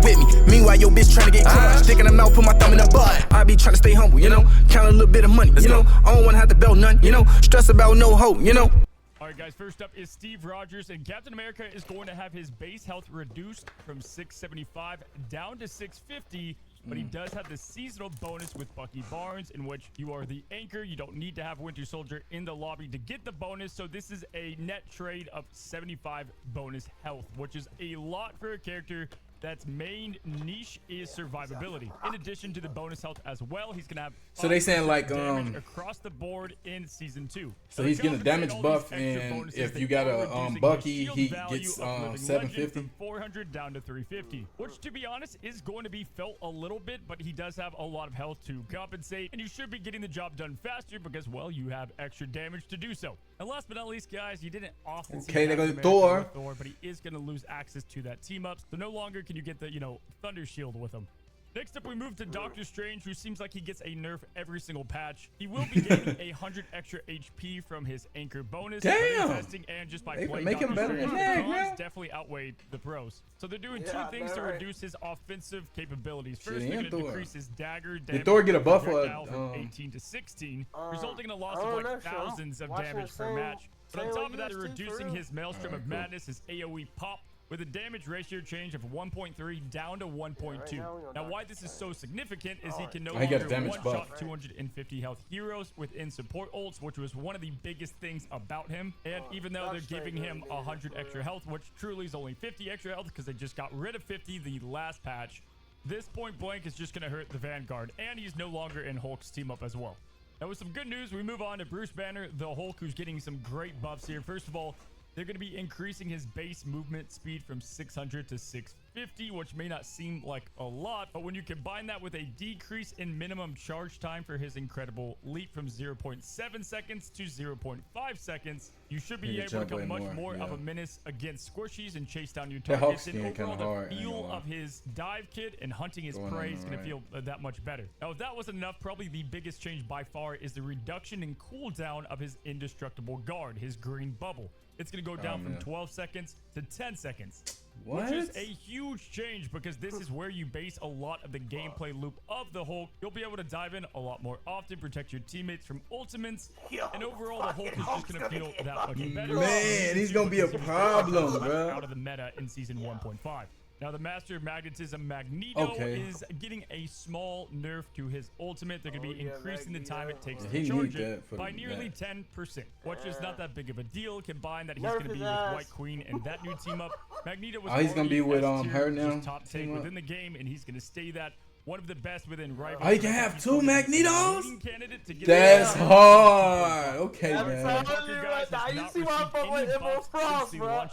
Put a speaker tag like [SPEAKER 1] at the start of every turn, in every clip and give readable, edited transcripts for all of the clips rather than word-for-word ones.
[SPEAKER 1] with me. Meanwhile, your bitch tryna get crushed. Stick in the mouth, put my thumb in the butt. I be tryna stay humble, you know. Count a little bit of money, you know. I don't wanna have to belt none, you know. Stress about no hope, you know.
[SPEAKER 2] All right, guys, first up is Steve Rogers, and Captain America is going to have his base health reduced from 675 down to 650, but he does have the seasonal bonus with Bucky Barnes, in which you are the anchor. You don't need to have Winter Soldier in the lobby to get the bonus, so this is a net trade of 75 bonus health, which is a lot for a character that's main niche is survivability. In addition to the bonus health as well, he's gonna have
[SPEAKER 3] so they saying like
[SPEAKER 2] damage across the board in season 2.
[SPEAKER 3] So he's getting a damage buff, and if you got a Bucky, he gets 750
[SPEAKER 2] from 400 down to 350, which to be honest is going to be felt a little bit, but he does have a lot of health to compensate, and you should be getting the job done faster because, well, you have extra damage to do so. And last but not least, guys, you didn't often see
[SPEAKER 3] they go to Thor,
[SPEAKER 2] but he is going to lose access to that team up, so no longer can you get the, you know, Thunder Shield with him. Next up, we move to Doctor Strange, who seems like he gets a nerf every single patch. He will be getting 100 extra HP from his anchor bonus.
[SPEAKER 3] Damn!
[SPEAKER 2] Testing and just by playing
[SPEAKER 3] make him better than that,
[SPEAKER 2] the cons definitely outweigh the pros. So they're doing two things to reduce his offensive capabilities. First, they're going to decrease his dagger damage.
[SPEAKER 3] Did Thor get a buff
[SPEAKER 2] from 18 to 16, resulting in a loss of like thousands of damage per match. But on top of that, they're reducing his Maelstrom of Madness, his AoE pop, with a damage ratio change of 1.3 down to 1.2. Now, why this is so significant is he can no longer one-shot 250 health heroes within support ults, which was one of the biggest things about him. And even though they're giving him 100 extra health, which truly is only 50 extra health because they just got rid of 50 the last patch, this point blank is just going to hurt the Vanguard, and he's no longer in Hulk's team up as well. Now, with some good news, we move on to Bruce Banner, the Hulk, who's getting some great buffs here. First of all, they're going to be increasing his base movement speed from 600 to 650, which may not seem like a lot, but when you combine that with a decrease in minimum charge time for his incredible leap from 0.7 seconds to 0.5 seconds, you should be able to become much more of a menace against squishies and chase down your targets. And overall, the feel of his dive kit and hunting his prey is going to feel that much better. Now, if that wasn't enough, probably the biggest change by far is the reduction in cooldown of his indestructible guard, his green bubble. It's going to go down from 12 seconds to 10 seconds.
[SPEAKER 3] What?
[SPEAKER 2] Which is a huge change because this is where you base a lot of the gameplay loop of the Hulk. You'll be able to dive in a lot more often, protect your teammates from ultimates, and overall the Hulk is just going to feel that much better.
[SPEAKER 3] Man, he's going to be a problem, bro.
[SPEAKER 2] Out of the meta in season 1.5. Now, the Master of Magnetism Magneto is getting a small nerf to his ultimate. They're going to be increasing the time it takes to charge it by nearly 10%, which is not that big of a deal. Combined that he's going to be with White Queen and that new team up. Magneto was
[SPEAKER 3] he's going to be with her now.
[SPEAKER 2] Top take within the game, and he's going to stay that. One of the best within Rivals.
[SPEAKER 3] Oh, you can have two Magnetos? That's hard. Okay, man.
[SPEAKER 4] Now you see why I'm fucking with Emerald Frost, bro.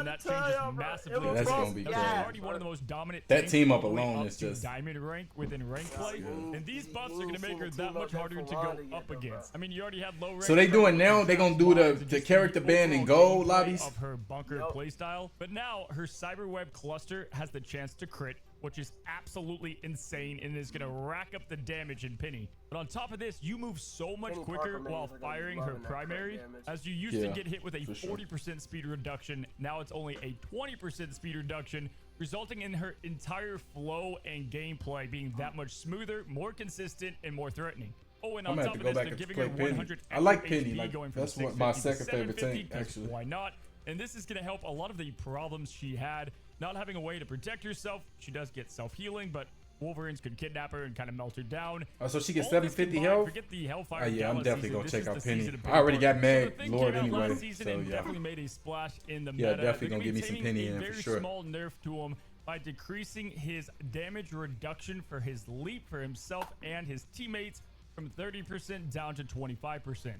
[SPEAKER 3] That's gonna be
[SPEAKER 2] already one of the most dominant.
[SPEAKER 3] That team up alone is just
[SPEAKER 2] diamond rank within rank play, and these buffs are gonna make her that much harder to go up against. I mean, you already had low rank.
[SPEAKER 3] So they doing now? They gonna do the character ban and gold lobbies
[SPEAKER 2] of her bunker playstyle, but now her cyberweb cluster has the chance to crit, which is absolutely insane and is going to rack up the damage in Penny. But on top of this, you move so much quicker while firing her primary. As you used to get hit with a 40% speed reduction, now it's only a 20% speed reduction, resulting in her entire flow and gameplay being that much smoother, more consistent, and more threatening. Oh, and on top of this, they're giving her 100
[SPEAKER 3] I like
[SPEAKER 2] HP
[SPEAKER 3] Penny.
[SPEAKER 2] going from
[SPEAKER 3] That's my second favorite tank,
[SPEAKER 2] 'cause
[SPEAKER 3] actually.
[SPEAKER 2] why not? And this is going to help a lot of the problems she had. Not having a way to protect herself. She does get self-healing, but Wolverines could kidnap her and kind of melt her down.
[SPEAKER 3] Oh, so she gets 750 health?
[SPEAKER 2] Forget the Hellfire
[SPEAKER 3] I'm definitely going to check out Penny. I
[SPEAKER 2] I
[SPEAKER 3] already got Mag Lord anyway.
[SPEAKER 2] So
[SPEAKER 3] yeah.
[SPEAKER 2] Definitely made a splash in the meta.
[SPEAKER 3] Definitely going to give me some Penny in for sure.
[SPEAKER 2] A very small nerf to him by decreasing his damage reduction for his leap for himself and his teammates from 30% down to 25%.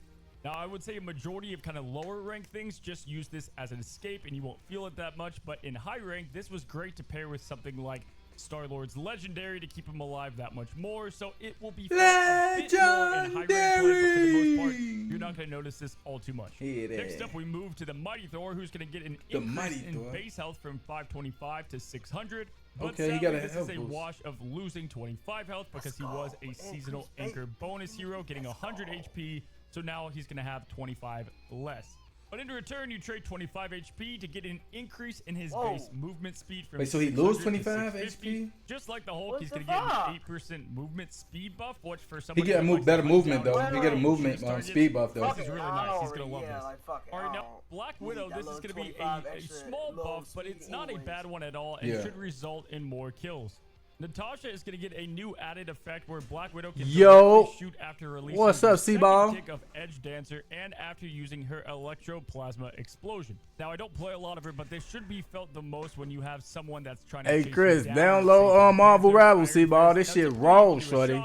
[SPEAKER 2] Now, I would say a majority of kind of lower rank things just use this as an escape and you won't feel it that much. But in high rank, this was great to pair with something like Star-Lord's Legendary to keep him alive that much more. So it will be a bit more in high rank play, but for the most part, you're not going to notice this all too much. Next up, we move to the Mighty Thor, who's going to get an increase in base health from 525 to 600. But sadly, this is a wash of losing 25 health because he was a seasonal anchor bonus hero, getting 100 HP. So now he's going to have 25 less. But in return, you trade 25 HP to get an increase in his base movement speed from.
[SPEAKER 3] Wait, so he lose 25 HP?
[SPEAKER 2] Just like the Hulk, he's gonna get an 8% movement speed buff, which for someone
[SPEAKER 3] he get a better movement though. He get a movement speed buff though.
[SPEAKER 2] This is really nice. He's gonna love this. All right, now Black Widow. This is gonna be a small buff, but it's not a bad one at all, and should result in more kills. Natasha is going to get a new added effect where Black Widow can shoot after releasing
[SPEAKER 3] what's up, C-Ball?
[SPEAKER 2] kick of Edge Dancer and after using her Electroplasma Explosion. Now, I don't play a lot of her, but this should be felt the most when you have someone that's trying to
[SPEAKER 3] Hey, Chris, download Marvel Rivals, C-Ball. This shit raw, shorty.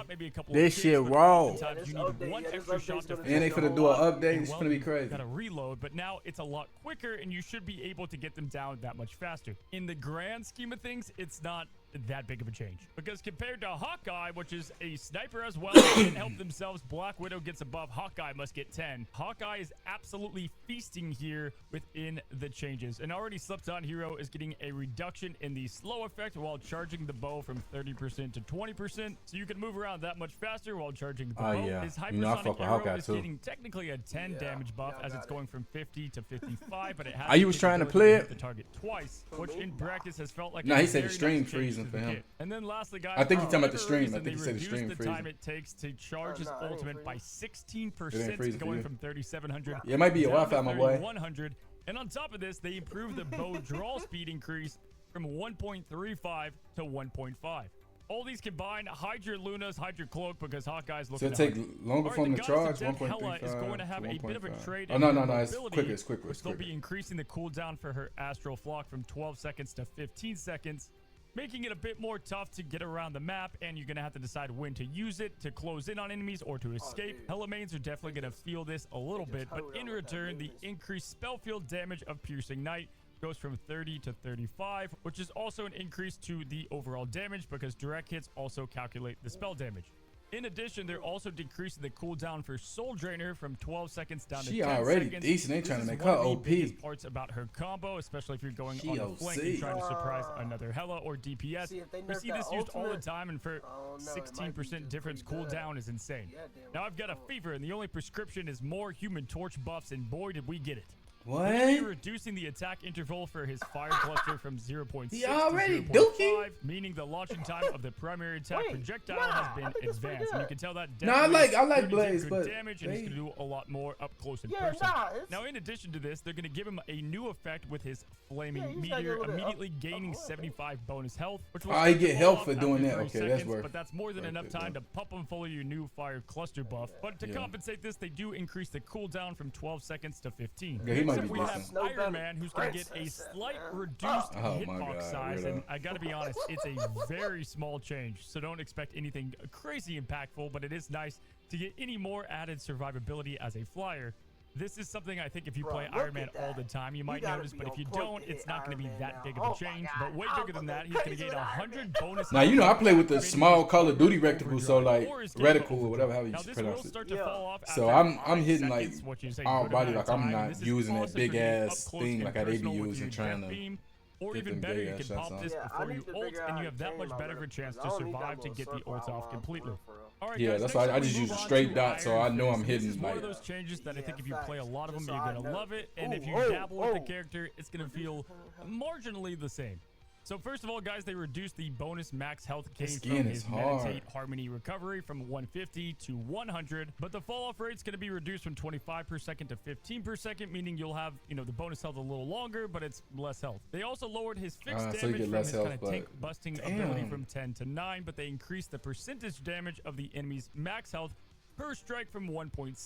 [SPEAKER 3] This shit raw.
[SPEAKER 2] And
[SPEAKER 3] they finna do an update. It's gonna be crazy.
[SPEAKER 2] Gotta reload, but now it's a lot quicker, and you should be able to get them down that much faster. In the grand scheme of things, it's not that big of a change, because compared to Hawkeye, which is a sniper as well, they can help themselves. Black Widow gets a buff, Hawkeye must get 10. Hawkeye is absolutely feasting here within the changes. An already slept on hero is getting a reduction in the slow effect while charging the bow from 30% to 20%, so you can move around that much faster while charging the bow. His hypersonic arrow is getting technically a 10 damage buff, as it's going from 50 to 55, but it has
[SPEAKER 3] was trying to play it
[SPEAKER 2] the target twice, which in practice has felt like
[SPEAKER 3] he said the stream freezing for him.
[SPEAKER 2] And then lastly, guys,
[SPEAKER 3] I think he's talking about the stream. I think he said the stream
[SPEAKER 2] freezing. The time it takes to charge his ultimate by 16%, going from 3,700.
[SPEAKER 3] Yeah, it might be a Wi-Fi, my boy.
[SPEAKER 2] 100. And on top of this, they improved the bow draw speed increase from 1.35 to 1.5. All these combined, hide your Lunas, hide your cloak, because Hawkeye's looking.
[SPEAKER 3] So it take longer for him to charge. 1.35
[SPEAKER 2] is going to have a bit of a trade.
[SPEAKER 3] Oh no, it's quicker. It's quicker.
[SPEAKER 2] They'll be increasing the cooldown for her Astral Flock from 12 seconds to 15 seconds. Making it a bit more tough to get around the map, and you're going to have to decide when to use it, to close in on enemies or to escape. Hella mains are definitely going to feel this a little bit, but in return, the increased spell field damage of Piercing Knight goes from 30 to 35, which is also an increase to the overall damage because direct hits also calculate the spell damage. In addition, they're also decreasing the cooldown for Soul Drainer from 12 seconds down to 10 seconds. She already
[SPEAKER 3] decent. They trying to make her OP.
[SPEAKER 2] Biggest parts about her combo, especially if you're going on the flank and trying to surprise another Hela or DPS. We see this used all the time, and for 16% difference cooldown is insane. Now I've got a fever, and the only prescription is more Human Torch buffs, and boy, did we get it.
[SPEAKER 3] What?
[SPEAKER 2] Reducing the attack interval for his fire cluster from 0.6 to
[SPEAKER 3] 0.5,
[SPEAKER 2] meaning the launching time of the primary attack projectile has been advanced, and you can tell that.
[SPEAKER 3] I like Blaze, but
[SPEAKER 2] damage, and he's gonna do a lot more up close and personal. Now, in addition to this, they're gonna give him a new effect with his flaming meteor, immediately gaining 75 bonus health. Which will
[SPEAKER 3] he get health for doing that. Okay,
[SPEAKER 2] seconds,
[SPEAKER 3] that's worth.
[SPEAKER 2] But that's more than enough time to pump him full of your new fire cluster buff. But to compensate this, they do increase the cooldown from 12 seconds to 15.
[SPEAKER 3] Yeah, he might be
[SPEAKER 2] we have Iron Man, who's going to get a slight reduced hitbox size, and I gotta be honest, it's a very small change, so don't expect anything crazy impactful, but it is nice to get any more added survivability as a flyer. This is something I think if you play Iron Man all the time, you might notice, but if you don't, it's not going to be that big of a change. But way bigger than that, he's going to gain 100 bonus.
[SPEAKER 3] Now, I play with the small Call of Duty reticle, so like reticle or whatever how you pronounce it. So I'm hitting like all body, like I'm not using that big ass thing like how they be using trying to.
[SPEAKER 2] Or even better, you can pop this before you ult, and you have that much better of a chance to survive to get the ult off completely. All right, guys,
[SPEAKER 3] that's why I just use a straight dot, so I know I'm hitting.
[SPEAKER 2] This is one of those changes that I think if you play a lot of them, you're gonna love it, and if you dabble with the character, it's gonna feel marginally the same. So first of all, guys, they reduced the bonus max health gain from his Meditate Harmony Recovery from 150 to 100, but the fall off rate's going to be reduced from 25 per second to 15 per second, meaning you'll have, the bonus health a little longer, but it's less health. They also lowered his fixed damage from his kind of tank busting ability from 10 to 9, but they increased the percentage damage of the enemy's max health per strike from 1.7%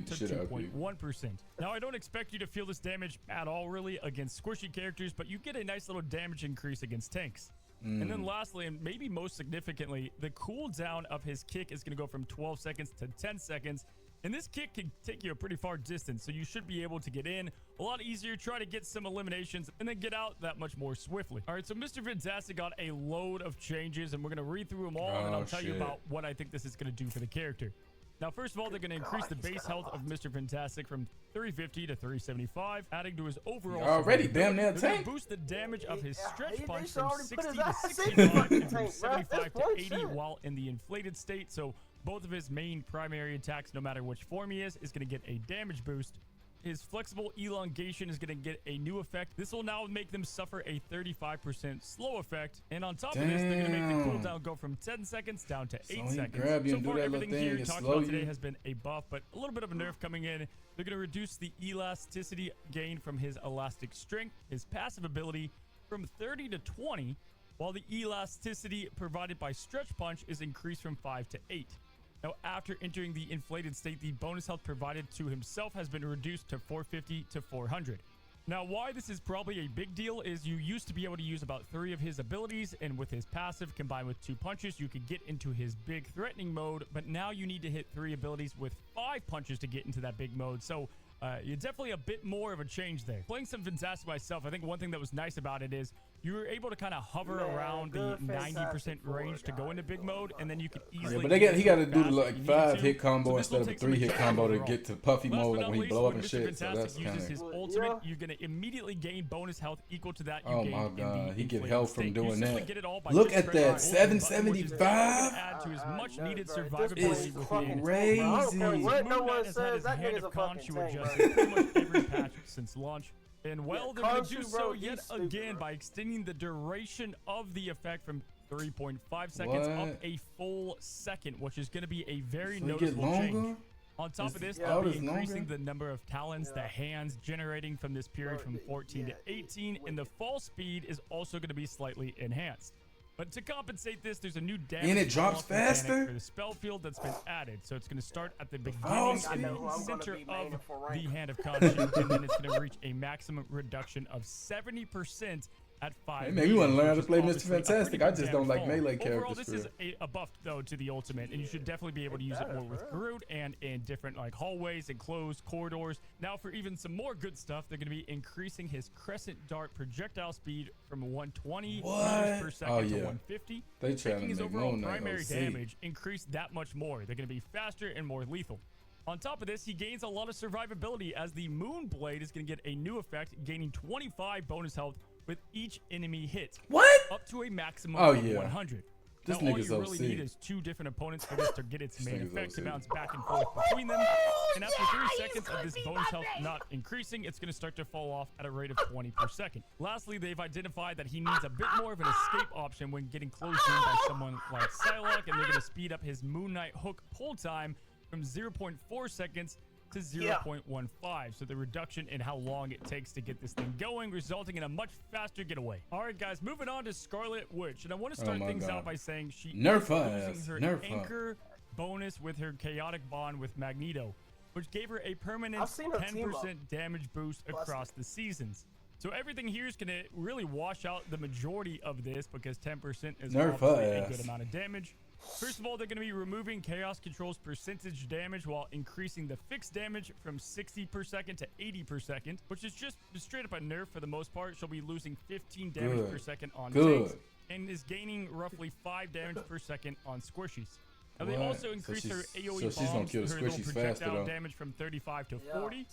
[SPEAKER 2] to 2.1%. Now, I don't expect you to feel this damage at all, really, against squishy characters, but you get a nice little damage increase against tanks. And then lastly, and maybe most significantly, the cooldown of his kick is going to go from 12 seconds to 10 seconds. And this kick can take you a pretty far distance, so you should be able to get in a lot easier, try to get some eliminations, and then get out that much more swiftly. All right, so Mr. Fantastic got a load of changes, and we're going to read through them all, and I'll tell you about what I think this is going to do for the character. Now, first of all, they're going to increase the base health of Mr. Fantastic from 350 to 375, adding to his overall.
[SPEAKER 3] Already damn near tank.
[SPEAKER 2] Boost the damage of his stretch punch from 60 to 65 and from 75 to 80 while in the inflated state. So both of his main primary attacks, no matter which form he is going to get a damage boost. his flexible elongation is going to get a new effect. This will now make them suffer a 35% slow effect. And on top of this, they're going to make the cooldown go from 10 seconds down to 8 seconds.
[SPEAKER 3] Grab you
[SPEAKER 2] so
[SPEAKER 3] and
[SPEAKER 2] far,
[SPEAKER 3] do that
[SPEAKER 2] everything
[SPEAKER 3] little thing
[SPEAKER 2] here talked about today has been a buff, but a little bit of a nerf coming in. They're going to reduce the elasticity gain from his elastic strength, his passive ability from 30 to 20, while the elasticity provided by stretch punch is increased from 5 to 8. Now, after entering the inflated state, the bonus health provided to himself has been reduced to 450 to 400. Now, why this is probably a big deal is you used to be able to use about 3 of his abilities, and with his passive combined with 2 punches, you could get into his big threatening mode, but now you need to hit 3 abilities with 5 punches to get into that big mode. So you're definitely a bit more of a change there. Playing some Fantastic myself, I think one thing that was nice about it is you were able to kind of hover around the 90% range to go into big mode, and then you could easily.
[SPEAKER 3] Yeah, but he got to do the like 5-hit combo instead of a 3-hit combo to get to puffy mode, like when he blow up and shit. So that's kind of.
[SPEAKER 2] His ultimate, you're gonna immediately gain bonus health equal to that.
[SPEAKER 3] Oh my god, he get health from doing that. Look at that, 775.
[SPEAKER 2] Add to his much needed survivability with
[SPEAKER 3] crazy.
[SPEAKER 2] What no one says that nigga's a fucking tank. Pretty much every patch since launch. And well, they're going to do so yet again by extending the duration of the effect from 3.5 seconds up a full second, which is going to be a very noticeable change. On top of this, they'll be increasing the number of talons, the hands generating from this period from 14 to 18, and the fall speed is also going to be slightly enhanced. But to compensate this, there's a new damage
[SPEAKER 3] and it drops faster
[SPEAKER 2] for the spell field that's been added. So it's going to start at the beginning in the center of the Hand of Conscience, and then it's going to reach a maximum reduction of 70% at 5.
[SPEAKER 3] Hey, maybe you want to learn how to play Mr. Fantastic. I just don't like melee characters.
[SPEAKER 2] Overall, this is a buff though to the ultimate, and you should definitely be able to use it more with Groot and in different like hallways, enclosed corridors. Now, for even some more good stuff, they're going to be increasing his crescent dart projectile speed from 120 meters per second to 150, making his overall primary damage increase that much more. They're going to be faster and more lethal. On top of this, he gains a lot of survivability as the Moon Blade is going to get a new effect, gaining 25 bonus health with each enemy hit.
[SPEAKER 3] What?
[SPEAKER 2] Up to a maximum of 100.
[SPEAKER 3] This
[SPEAKER 2] now, all
[SPEAKER 3] nigga's
[SPEAKER 2] you really need is 2 different opponents for this to get its main effect to bounce back and forth between them. And after 3 seconds of this bonus health not increasing, it's going to start to fall off at a rate of 20 per second. Lastly, they've identified that he needs a bit more of an escape option when getting closed in by someone like Psylocke, and they're going to speed up his Moon Knight hook pull time from 0.4 seconds to 0.15. So the reduction in how long it takes to get this thing going, resulting in a much faster getaway. All right, guys, moving on to Scarlet Witch. And I want to start things out by saying she is losing her anchor bonus with her chaotic bond with Magneto, which gave her a permanent 10% damage boost across the seasons. So everything here is going to really wash out the majority of this because 10% is obviously a good amount of damage. First of all, they're going to be removing Chaos Control's percentage damage while increasing the fixed damage from 60 per second to 80 per second, which is just straight up a nerf for the most part. She'll be losing 15 damage per second on tanks and is gaining roughly 5 damage per second on squishies. Now, they also increased her AoE bombs, her little projectile damage from 35 to 40,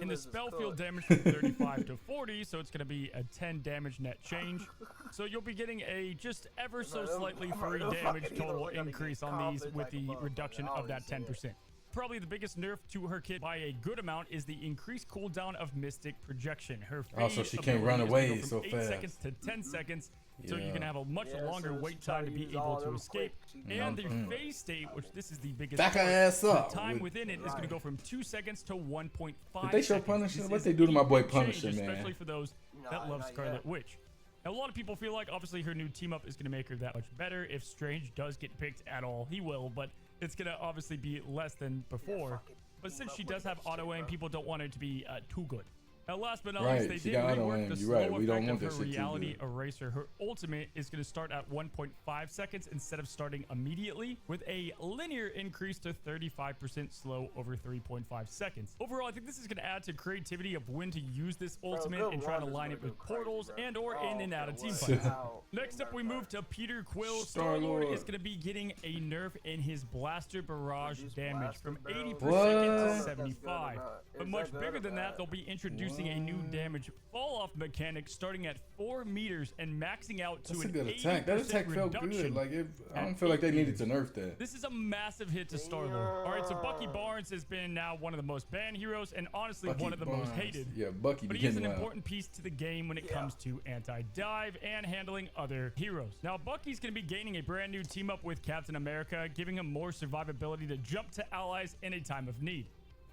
[SPEAKER 2] and the spell field damage from 35 to 40, so it's going to be a 10 damage net change. So you'll be getting a just ever so slightly 3 damage total increase on these with the reduction of that 10%. Probably the biggest nerf to her kit by a good amount is the increased cooldown of Mystic Projection. Her
[SPEAKER 3] so she can't run away so fast.
[SPEAKER 2] 8 seconds to 10 seconds. So you're going to have a much longer wait time to be able to escape. And the phase state, which this is the biggest
[SPEAKER 3] back her ass up.
[SPEAKER 2] The time within it is going to go from 2 seconds to 1.5
[SPEAKER 3] Did they show Punisher? What they do to my boy Punisher, man?
[SPEAKER 2] Especially for those that love Scarlet Witch. Now, a lot of people feel like, obviously, her new team-up is going to make her that much better. If Strange does get picked at all, he will, but it's going to obviously be less than before. But since she does have auto-aim, people don't want her to be too good. Now, last but not least, they did rework the slow effect of her reality eraser. Her ultimate is going to start at 1.5 seconds instead of starting immediately, with a linear increase to 35% slow over 3.5 seconds. Overall, I think this is going to add to creativity of when to use this ultimate and try to line it with portals and or in and out of team fights. Next up, we move to Peter Quill. Star-Lord is going to be getting a nerf in his blaster barrage damage from 80% to 75. But much bigger than that, they'll be introducing introducing a new damage fall-off mechanic starting at 4 meters and maxing out to
[SPEAKER 3] That's
[SPEAKER 2] an
[SPEAKER 3] a good attack. That attack felt good. Like I don't feel like they needed to nerf that.
[SPEAKER 2] This is a massive hit to Star-Lord. All right, so Bucky Barnes has been now one of the most banned heroes and honestly one of the most hated.
[SPEAKER 3] Yeah, Bucky.
[SPEAKER 2] But he is an important piece to the game when it comes to anti-dive and handling other heroes. Now, Bucky's going to be gaining a brand new team up with Captain America, giving him more survivability to jump to allies in a time of need.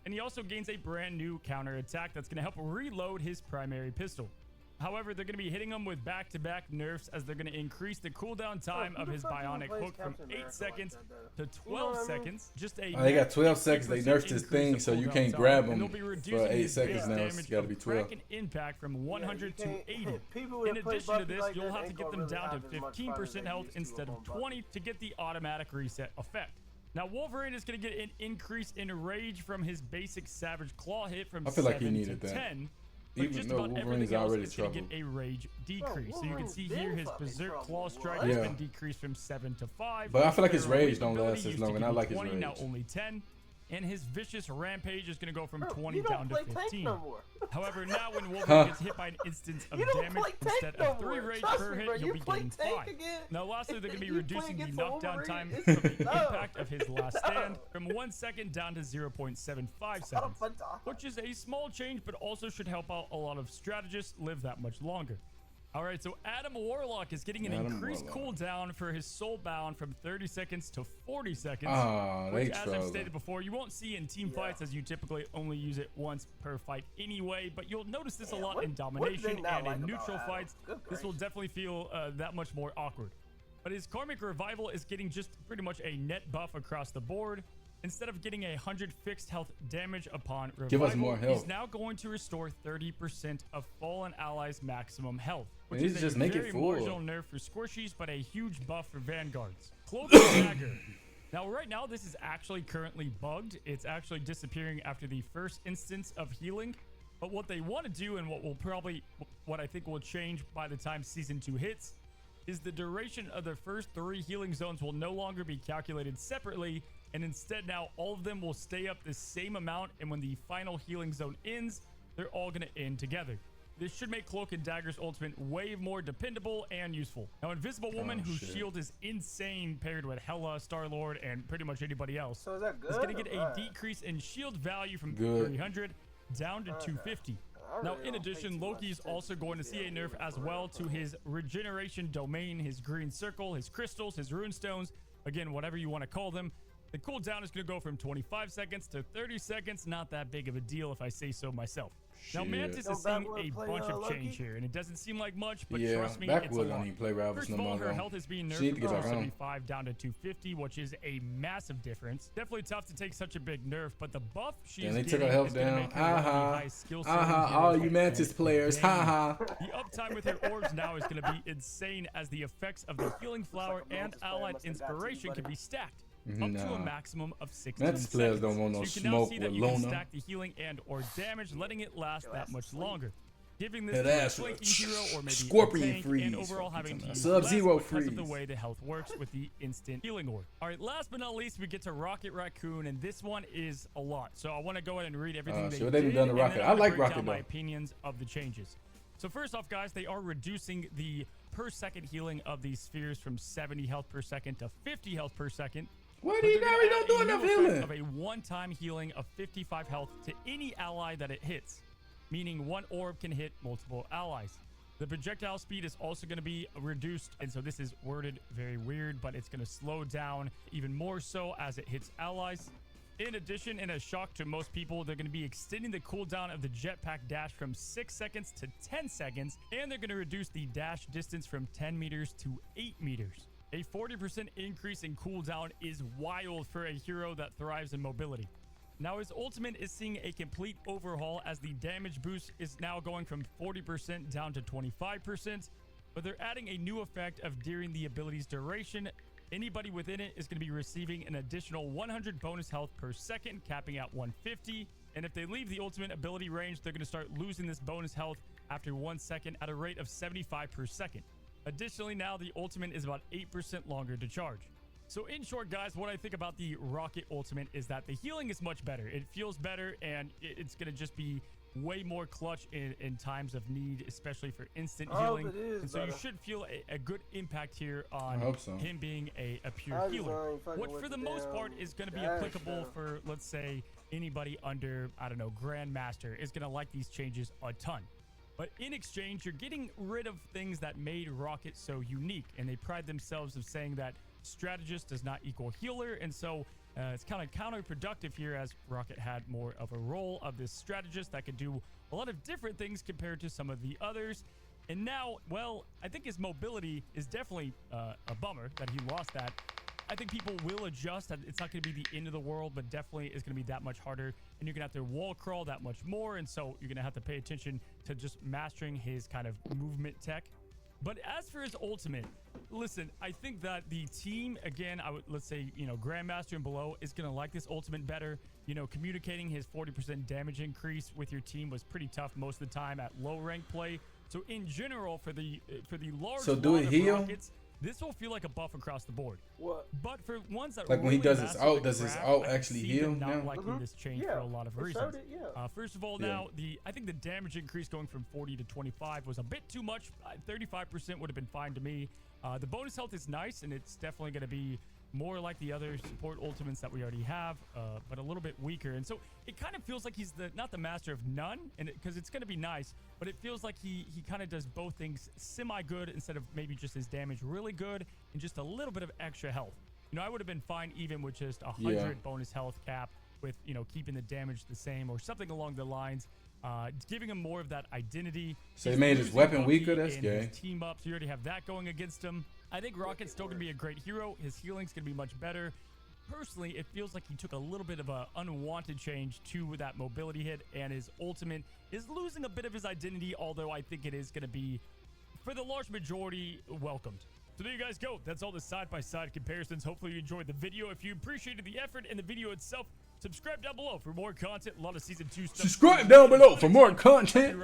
[SPEAKER 2] And he also gains a brand new counter attack that's going to help reload his primary pistol. However, they're going to be hitting him with back-to-back nerfs as they're going to increase the cooldown time of his bionic hook from 8 seconds to 12 seconds. Just a
[SPEAKER 3] they got 12 seconds. They nerfed his thing, so you can't grab him for 8 seconds now. It's got to be 12.
[SPEAKER 2] Impact from 100 to 80. In addition to this, you'll have to get them down to 15% health instead of 20 to get the automatic reset effect. Now, Wolverine is going to get an increase in rage from his basic Savage Claw hit from 7 to 10.
[SPEAKER 3] Even though Wolverine's already troubled.
[SPEAKER 2] Get a rage decrease. So you can see here his Berserk Claw Strike has been decreased from 7 to 5.
[SPEAKER 3] But I feel like his rage don't last as long, and I like his
[SPEAKER 2] 20,
[SPEAKER 3] rage.
[SPEAKER 2] Now only 10. And his Vicious Rampage is going to go from 20 down to 15. However, now when Wolverine gets hit by an instance of damage, instead of 3 rage per hit, he'll be getting 5. Now lastly, they're going to be reducing the knockdown time from the impact of his last stand from 1 second down to 0.75 seconds, which is a small change, but also should help out a lot of strategists live that much longer. All right, so Adam Warlock is getting an increased cooldown for his Soulbound from 30 seconds to 40 seconds. Which, as I've stated before, you won't see in team fights as you typically only use it once per fight anyway, but you'll notice this a lot in domination and in neutral fights. This will definitely feel that much more awkward. But his Karmic Revival is getting just pretty much a net buff across the board. Instead of getting 100 fixed health damage upon revival,
[SPEAKER 3] give us more health.
[SPEAKER 2] He's now going to restore 30% of fallen allies' maximum health, which
[SPEAKER 3] is
[SPEAKER 2] is
[SPEAKER 3] just
[SPEAKER 2] a
[SPEAKER 3] make
[SPEAKER 2] very
[SPEAKER 3] it full.
[SPEAKER 2] marginal nerf for squishies, but a huge buff for vanguards. Cloak and Dagger. Now, right now, this is actually currently bugged. It's actually disappearing after the first instance of healing. But what they want to do, and what I think will change by the time Season 2 hits, is the duration of the first 3 healing zones will no longer be calculated separately, and instead now all of them will stay up the same amount, and when the final healing zone ends, they're all going to end together. This should make Cloak and Dagger's ultimate way more dependable and useful. Now, Invisible Woman, whose shield is insane paired with Hela, Star-Lord, and pretty much anybody else,
[SPEAKER 4] so is that good?
[SPEAKER 2] Is going to get a decrease in shield value from 300 down to 250. Now, in addition, Loki is also going to see a nerf as well to his regeneration domain, his green circle, his crystals, his rune stones, again, whatever you want to call them. The cooldown is going to go from 25 seconds to 30 seconds. Not that big of a deal if I say so myself. Now, Mantis is seeing a bunch of change here, and it doesn't seem like much, but trust me, it's a lot. First of all, her health is being nerfed from 275 down to 250, which is a massive difference. Definitely tough to take such a big nerf, but the buff she's getting
[SPEAKER 3] took her health down. All you Mantis players, The
[SPEAKER 2] uptime with her orbs now is going to be insane, as the effects of the healing flower and allied inspiration can be stacked. Up to a maximum of 16
[SPEAKER 3] Mantis players
[SPEAKER 2] seconds.
[SPEAKER 3] don't want no
[SPEAKER 2] So you can now
[SPEAKER 3] smoke
[SPEAKER 2] see that
[SPEAKER 3] with
[SPEAKER 2] you can
[SPEAKER 3] Luna.
[SPEAKER 2] stack the healing and or damage, letting it last that much longer. Giving this
[SPEAKER 3] That
[SPEAKER 2] to a
[SPEAKER 3] ass
[SPEAKER 2] flanking hero or maybe
[SPEAKER 3] Scorpion
[SPEAKER 2] a tank,
[SPEAKER 3] freeze.
[SPEAKER 2] and overall having to use
[SPEAKER 3] Sub-Zero
[SPEAKER 2] less because of the
[SPEAKER 3] freeze.
[SPEAKER 2] way the health works with the instant healing orb. All right, last but not least, we get to Rocket Raccoon, and this one is a lot. So I want to go ahead and read everything they
[SPEAKER 3] sure,
[SPEAKER 2] did,
[SPEAKER 3] they've done to
[SPEAKER 2] and
[SPEAKER 3] Rocket.
[SPEAKER 2] then
[SPEAKER 3] I
[SPEAKER 2] I'm
[SPEAKER 3] like
[SPEAKER 2] gonna break
[SPEAKER 3] Rocket,
[SPEAKER 2] down my
[SPEAKER 3] though.
[SPEAKER 2] opinions of the changes. So first off, guys, they are reducing the per second healing of these spheres from 70 health per second to 50 health per second.
[SPEAKER 3] What do you know? He don't do enough healing.
[SPEAKER 2] Of a one-time healing of 55 health to any ally that it hits, meaning one orb can hit multiple allies. The projectile speed is also going to be reduced, and so this is worded very weird, but it's going to slow down even more so as it hits allies. In addition, in a shock to most people, they're going to be extending the cooldown of the jetpack dash from 6 seconds to 10 seconds, and they're going to reduce the dash distance from 10 meters to 8 meters. A 40% increase in cooldown is wild for a hero that thrives in mobility. Now, his ultimate is seeing a complete overhaul, as the damage boost is now going from 40% down to 25%, but they're adding a new effect of during the ability's duration. Anybody within it is going to be receiving an additional 100 bonus health per second, capping at 150. And if they leave the ultimate ability range, they're going to start losing this bonus health after 1 second at a rate of 75 per second. Additionally, now the ultimate is about 8% longer to charge. So in short, guys, what I think about the Rocket Ultimate is that the healing is much better. It feels better, and it's going to just be way more clutch in times of need, especially for instant healing. And so you should feel a good impact here on him being a pure healer. What for the most part is going to be applicable for, let's say, anybody under, I don't know, Grandmaster is going to like these changes a ton. But in exchange, you're getting rid of things that made Rocket so unique, and they pride themselves of saying that strategist does not equal healer, and so it's kind of counterproductive here, as Rocket had more of a role of this strategist that could do a lot of different things compared to some of the others. And now, well, I think his mobility is definitely a bummer that he lost that. I think people will adjust. It's not going to be the end of the world, but definitely is going to be that much harder, and you're going to have to wall crawl that much more, and so you're going to have to pay attention to just mastering his kind of movement tech. But as for his ultimate, listen, I think that the team, again, let's say, you know, Grandmaster and below is going to like this ultimate better. You know, communicating his 40% damage increase with your team was pretty tough most of the time at low rank play. So in general, for the large Rockets, this will feel like a buff across the board.
[SPEAKER 4] What?
[SPEAKER 2] But for ones that
[SPEAKER 3] like
[SPEAKER 2] really
[SPEAKER 3] when he does his ult, does his ult actually heal
[SPEAKER 2] not
[SPEAKER 3] now?
[SPEAKER 2] liking this change for a lot of reasons. First of all,
[SPEAKER 3] Yeah.
[SPEAKER 2] now I think the damage increase going from 40 to 25 was a bit too much. 35% would have been fine to me. The bonus health is nice, and it's definitely going to be more like the other support ultimates that we already have, but a little bit weaker. And so it kind of feels like he's not the master of none, and because it's going to be nice, but it feels like he kind of does both things semi-good instead of maybe just his damage really good and just a little bit of extra health. You know, I would have been fine even with just 100 bonus health cap with, you know, keeping the damage the same or something along the lines. Giving him more of that identity.
[SPEAKER 3] So he made his weapon weaker. That's gay.
[SPEAKER 2] Team up, so you already have that going against him. I think Rocket's still going to be a great hero. His healing's going to be much better. Personally, it feels like he took a little bit of an unwanted change to that mobility hit, and his ultimate is losing a bit of his identity, although I think it is going to be, for the large majority, welcomed. So there you guys go. That's all the side-by-side comparisons. Hopefully you enjoyed the video. If you appreciated the effort and the video itself, subscribe down below for more content. A lot of Season 2 stuff.
[SPEAKER 3] Subscribe down below for more content.